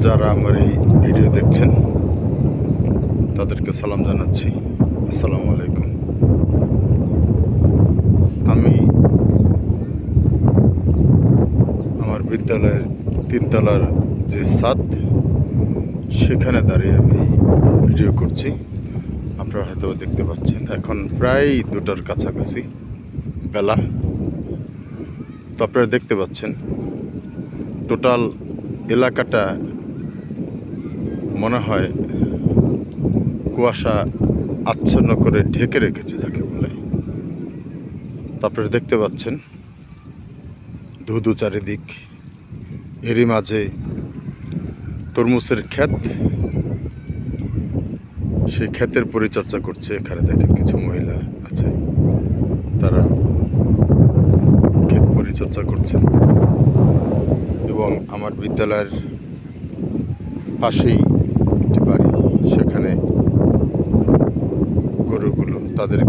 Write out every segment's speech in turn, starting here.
যারা আমার এই ভিডিও দেখছেন তাদেরকে সালাম জানাচ্ছি। আসসালামু আলাইকুম। আমি আমার বিদ্যালয়ের 3 তলার যে ছাদ সেখানে দাঁড়িয়ে আমি ভিডিও করছি। আপনারা হয়তো দেখতে পাচ্ছেন এখন প্রায় 2টার কাছাকাছি বেলা। তো আপনারা দেখতে পাচ্ছেন টোটাল এলাকাটা মনে হয় কুয়াশা আচ্ছন্ন করে ঢেকে রেখেছে যাকে বলে। তো আপনারা দেখতে পাচ্ছেন ধুধু চারিদিক, এরই মাঝে তরমুজের ক্ষেত, সেই ক্ষেতের পরিচর্যা করছে। এখানে দেখেন কিছু মহিলা আছে, তারা ক্ষেত পরিচর্যা করছেন। এবং আমার বিদ্যালয়ের পাশেই একটি বাড়ি, সেখানে গরুগুলো তাদের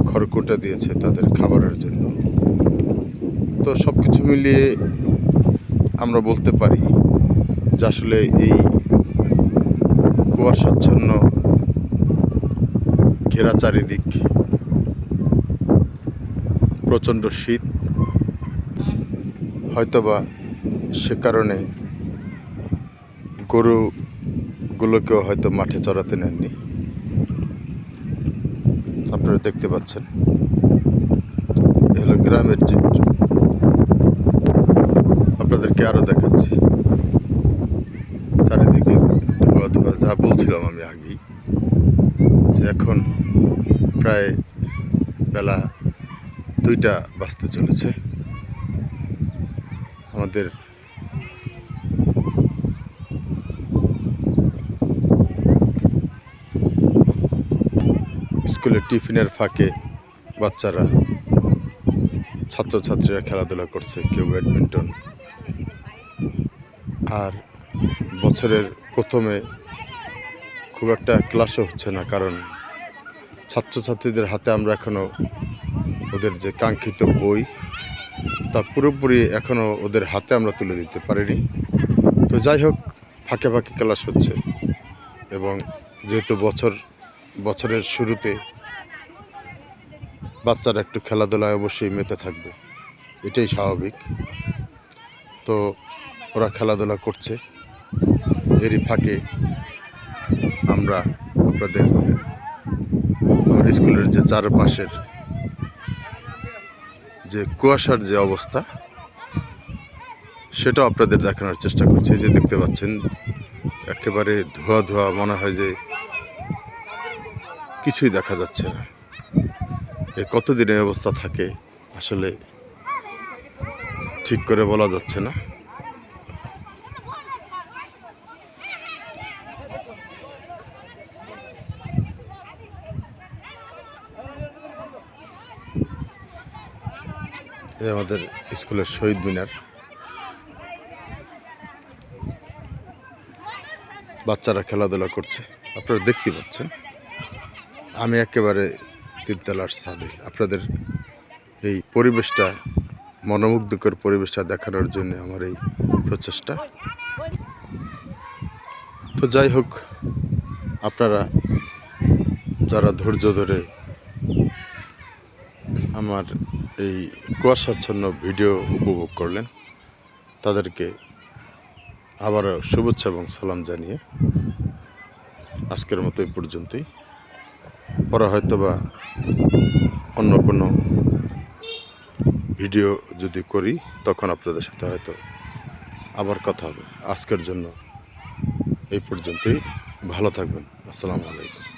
খড়কুটা দিয়েছে তাদের খাবারের জন্য। তো সব কিছু মিলিয়ে আমরা বলতে পারি যে আসলে এই কুয়াশাচ্ছন্ন ঘেরা চারিদিক, প্রচণ্ড শীত, হয়তোবা সে কারণে গরুগুলোকেও হয়তো মাঠে চড়াতে নেননি। আপনারা দেখতে পাচ্ছেন এ হলো গ্রামের চিত্র। আপনাদেরকে আরও দেখাচ্ছি চারিদিকে ধোয়া ধোয়া। যা বলছিলাম আমি আগেই, যে এখন প্রায় বেলা 2টা বাজতে চলেছে। আমাদের স্কুলের টিফিনের ফাঁকে বাচ্চারা, ছাত্রছাত্রীরা খেলাধুলা করছে, কেউ ব্যাডমিন্টন। আর বছরের প্রথমে খুব একটা ক্লাসও হচ্ছে না, কারণ ছাত্রছাত্রীদের হাতে আমরা এখনও ওদের যে কাঙ্ক্ষিত বই তা পুরোপুরি এখনও ওদের হাতে আমরা তুলে দিতে পারিনি। তো যাই হোক, ফাঁকে ফাঁকে ক্লাস হচ্ছে। এবং যেহেতু বছরের শুরুতে বাচ্চারা একটু খেলাধুলায় অবশ্যই মেতে থাকবে, এটাই স্বাভাবিক। তো ওরা খেলাধুলা করছে, এরই ফাঁকে আমরা আপনাদের আমার স্কুলের যে চারপাশের যে কুয়াশার যে অবস্থা সেটাও আপনাদের দেখানোর চেষ্টা করছি। যে দেখতে পাচ্ছেন একেবারে ধোয়া ধোয়া, মনে হয় যে কিছুই দেখা যাচ্ছে না। এ কতদিন এই অবস্থা থাকে আসলে ঠিক করে বলা যাচ্ছে না। এই আমাদের স্কুলের শহীদ মিনার, বাচ্চারা খেলাধুলা করছে, আপনারা দেখতে পাচ্ছেন। আমি একেবারে 3 তলার ছাদে আপনাদের এই পরিবেশটা, মনোমুগ্ধকর পরিবেশটা দেখানোর জন্য আমার এই প্রচেষ্টা। তো যাই হোক, আপনারা যারা ধৈর্য ধরে আমার এই কুয়াশাচ্ছন্ন ভিডিও উপভোগ করলেন, তাদেরকে আবারও শুভেচ্ছা এবং সালাম জানিয়ে আজকের মতো এই পর্যন্তই। পরে হয়তোবা অন্য কোনো ভিডিও যদি করি তখন আপনাদের সাথে হয়তো আবার কথা হবে। আজকের জন্য এই পর্যন্তই। ভালো থাকবেন। আসসালামু আলাইকুম।